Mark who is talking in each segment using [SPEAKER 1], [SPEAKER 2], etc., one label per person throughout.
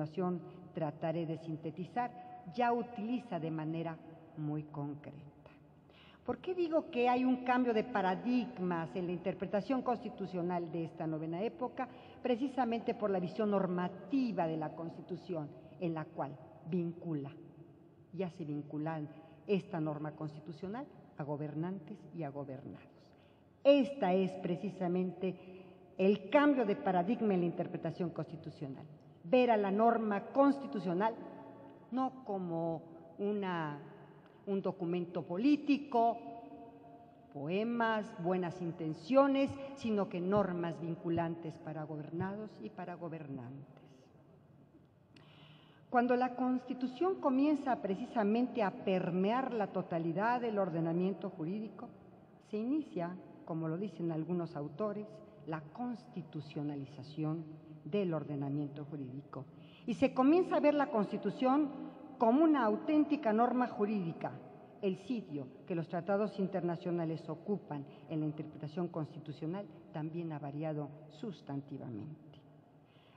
[SPEAKER 1] continuación trataré de sintetizar, ya utiliza de manera muy concreta. ¿Por qué digo que hay un cambio de paradigmas en la interpretación constitucional de esta novena época? Precisamente por la visión normativa de la Constitución, en la cual vincula y hace vincular esta norma constitucional a gobernantes y a gobernados. Esta es precisamente el cambio de paradigma en la interpretación constitucional. Ver a la norma constitucional no como un documento político, poemas, buenas intenciones, sino que normas vinculantes para gobernados y para gobernantes. Cuando la Constitución comienza precisamente a permear la totalidad del ordenamiento jurídico, se inicia, como lo dicen algunos autores, la constitucionalización del ordenamiento jurídico. Y se comienza a ver la Constitución como una auténtica norma jurídica, el sitio que los tratados internacionales ocupan en la interpretación constitucional también ha variado sustantivamente.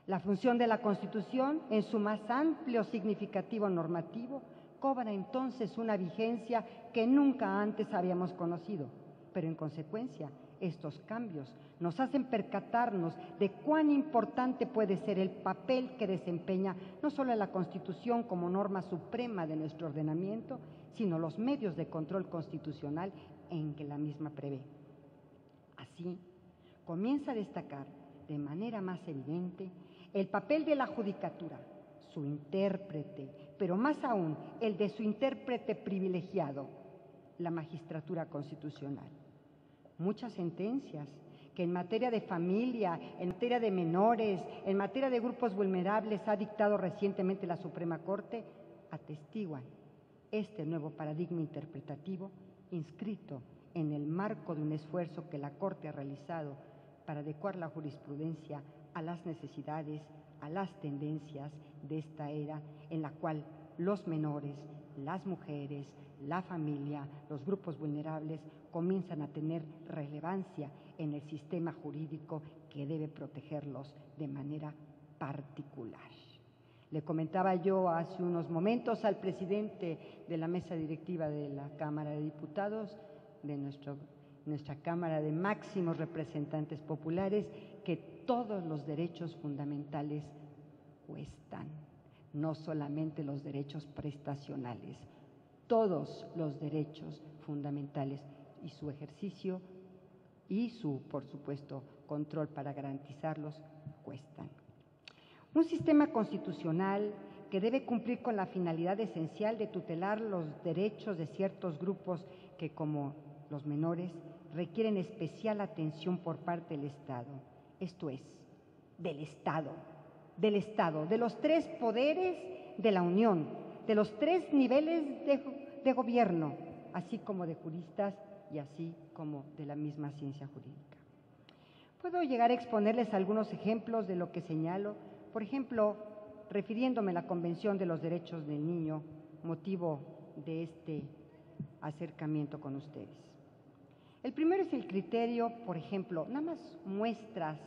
[SPEAKER 1] La función de la Constitución, en su más amplio significativo normativo, cobra entonces una vigencia que nunca antes habíamos conocido, pero en consecuencia, estos cambios nos hacen percatarnos de cuán importante puede ser el papel que desempeña no solo la Constitución como norma suprema de nuestro ordenamiento, sino los medios de control constitucional en que la misma prevé. Así, comienza a destacar de manera más evidente el papel de la judicatura, su intérprete, pero más aún el de su intérprete privilegiado, la magistratura constitucional. Muchas sentencias que en materia de familia, en materia de menores, en materia de grupos vulnerables ha dictado recientemente la Suprema Corte, atestiguan este nuevo paradigma interpretativo inscrito en el marco de un esfuerzo que la Corte ha realizado para adecuar la jurisprudencia a las necesidades, a las tendencias de esta era en la cual los menores, las mujeres, la familia, los grupos vulnerables comienzan a tener relevancia en el sistema jurídico que debe protegerlos de manera particular. Le comentaba yo hace unos momentos al presidente de la mesa directiva de la Cámara de Diputados, de nuestra Cámara de máximos representantes populares, que todos los derechos fundamentales cuestan, no solamente los derechos prestacionales, todos los derechos fundamentales y su ejercicio y su, por supuesto, control para garantizarlos cuestan. Un sistema constitucional que debe cumplir con la finalidad esencial de tutelar los derechos de ciertos grupos que, como los menores, requieren especial atención por parte del Estado. Esto es, del Estado, de los tres poderes de la Unión, de los tres niveles de gobierno, así como de juristas y así como de la misma ciencia jurídica. Puedo llegar a exponerles algunos ejemplos de lo que señalo, por ejemplo, refiriéndome a la Convención de los Derechos del Niño, motivo de este acercamiento con ustedes. El primero es el criterio, por ejemplo, nada más muestras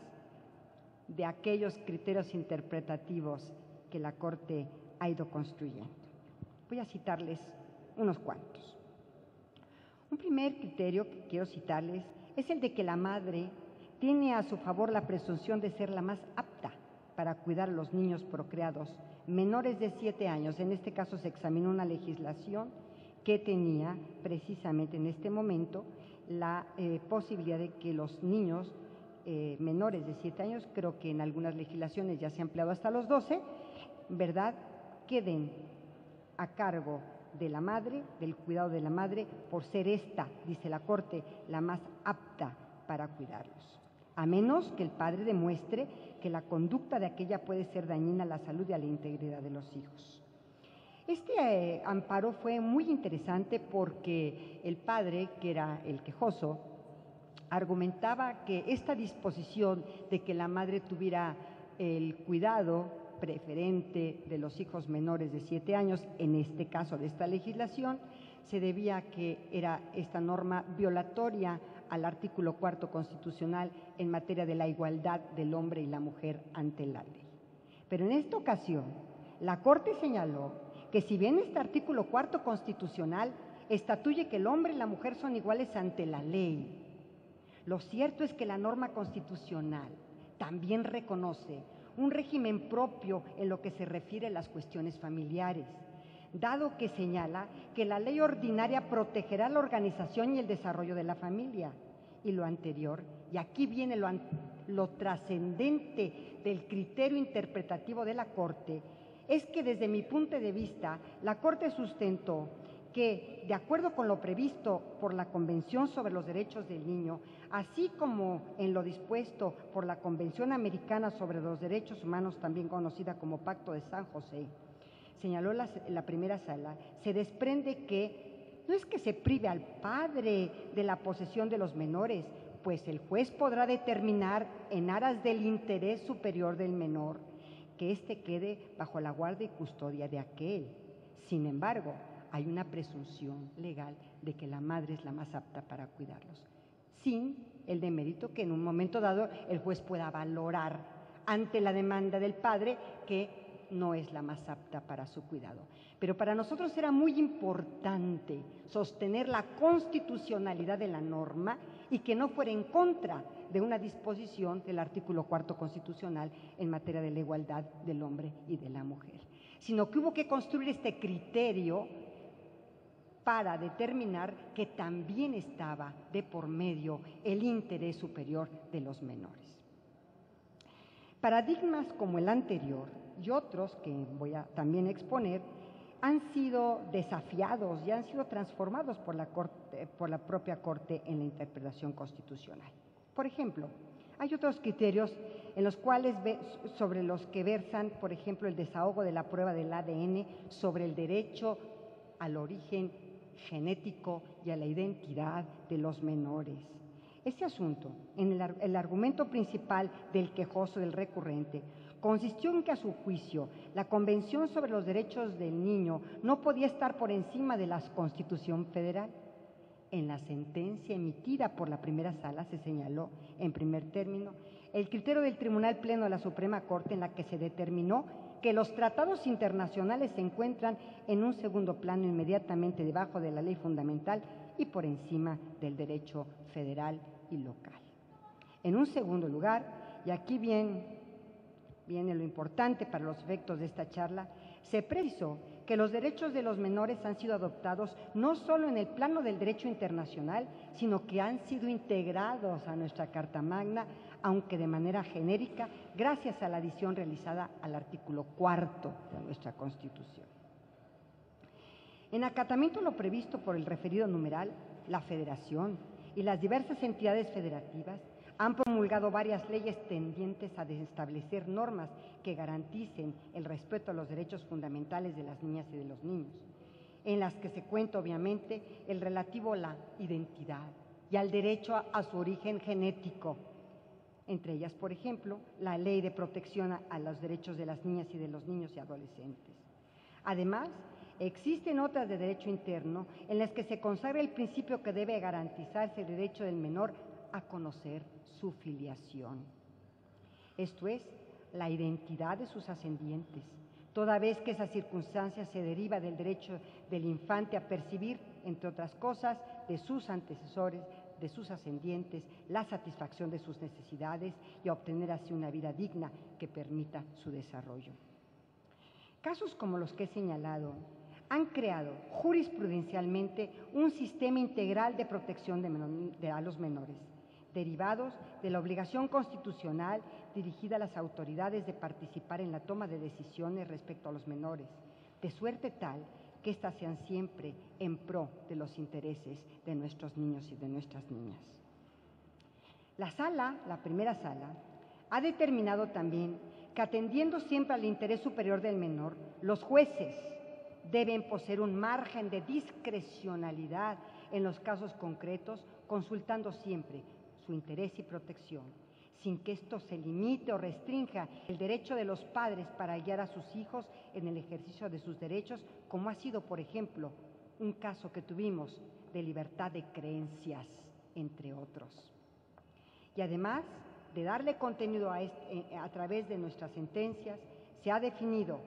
[SPEAKER 1] de aquellos criterios interpretativos que la Corte ha ido construyendo. Voy a citarles unos cuantos. Un primer criterio que quiero citarles es el de que la madre tiene a su favor la presunción de ser la más apta para cuidar a los niños procreados menores de 7 años. En este caso se examinó una legislación que tenía precisamente en este momento la posibilidad de que los niños menores de 7 años, creo que en algunas legislaciones ya se ha ampliado hasta los 12, ¿verdad?, queden a cargo de la madre, del cuidado de la madre, por ser esta, dice la Corte, la más apta para cuidarlos, a menos que el padre demuestre que la conducta de aquella puede ser dañina a la salud y a la integridad de los hijos. Este amparo fue muy interesante porque el padre, que era el quejoso, argumentaba que esta disposición de que la madre tuviera el cuidado preferente de los hijos menores de 7 años, en este caso de esta legislación, se debía a que era esta norma violatoria al artículo 4 constitucional en materia de la igualdad del hombre y la mujer ante la ley. Pero en esta ocasión, La Corte señaló que si bien este artículo 4 constitucional estatuye que el hombre y la mujer son iguales ante la ley, lo cierto es que la norma constitucional también reconoce un régimen propio en lo que se refiere a las cuestiones familiares, dado que señala que la ley ordinaria protegerá la organización y el desarrollo de la familia. Y lo anterior, y aquí viene lo trascendente del criterio interpretativo de la Corte, es que desde mi punto de vista, la Corte sustentó que, de acuerdo con lo previsto por la Convención sobre los Derechos del Niño, así como en lo dispuesto por la Convención Americana sobre los Derechos Humanos, también conocida como Pacto de San José, señaló la primera sala, se desprende que no es que se prive al padre de la posesión de los menores, pues el juez podrá determinar, en aras del interés superior del menor, que éste quede bajo la guardia y custodia de aquel. Sin embargo, hay una presunción legal de que la madre es la más apta para cuidarlos, sin el demérito que en un momento dado el juez pueda valorar ante la demanda del padre que no es la más apta para su cuidado. Pero para nosotros era muy importante sostener la constitucionalidad de la norma y que no fuera en contra de una disposición del artículo 4 constitucional en materia de la igualdad del hombre y de la mujer, sino que hubo que construir este criterio para determinar que también estaba de por medio el interés superior de los menores. Paradigmas como el anterior y otros que voy a también exponer han sido desafiados y han sido transformados por la propia Corte en la interpretación constitucional. Por ejemplo, hay otros criterios en los cuales sobre los que versan, por ejemplo, el desahogo de la prueba del ADN sobre el derecho al origen genético y a la identidad de los menores. Este asunto, en el argumento principal del quejoso del recurrente, consistió en que a su juicio la Convención sobre los Derechos del Niño no podía estar por encima de la Constitución Federal. En la sentencia emitida por la primera sala se señaló, en primer término, el criterio del Tribunal Pleno de la Suprema Corte en la que se determinó que los tratados internacionales se encuentran en un segundo plano inmediatamente debajo de la ley fundamental y por encima del derecho federal y local. En un segundo lugar, y aquí viene lo importante para los efectos de esta charla, se precisó que los derechos de los menores han sido adoptados no solo en el plano del derecho internacional, sino que han sido integrados a nuestra Carta Magna, aunque de manera genérica, gracias a la adición realizada al artículo 4 de nuestra Constitución. En acatamiento a lo previsto por el referido numeral, la Federación y las diversas entidades federativas han promulgado varias leyes tendientes a establecer normas que garanticen el respeto a los derechos fundamentales de las niñas y de los niños, en las que se cuenta obviamente el relativo a la identidad y al derecho a su origen genético. Entre ellas, por ejemplo, la Ley de Protección a los Derechos de las Niñas y de los Niños y Adolescentes. Además, existen otras de derecho interno en las que se consagra el principio que debe garantizarse el derecho del menor a conocer su filiación. Esto es, la identidad de sus ascendientes, toda vez que esa circunstancia se deriva del derecho del infante a percibir, entre otras cosas, de sus antecesores, de sus ascendientes, la satisfacción de sus necesidades y a obtener así una vida digna que permita su desarrollo. Casos como los que he señalado han creado jurisprudencialmente un sistema integral de protección a los menores, derivados de la obligación constitucional dirigida a las autoridades de participar en la toma de decisiones respecto a los menores, de suerte tal que éstas sean siempre en pro de los intereses de nuestros niños y de nuestras niñas. La primera sala, ha determinado también que atendiendo siempre al interés superior del menor, los jueces deben poseer un margen de discrecionalidad en los casos concretos, consultando siempre su interés y protección, sin que esto se limite o restrinja el derecho de los padres para guiar a sus hijos en el ejercicio de sus derechos, como ha sido, por ejemplo, un caso que tuvimos de libertad de creencias, entre otros. Y además de darle contenido a través de nuestras sentencias, se ha definido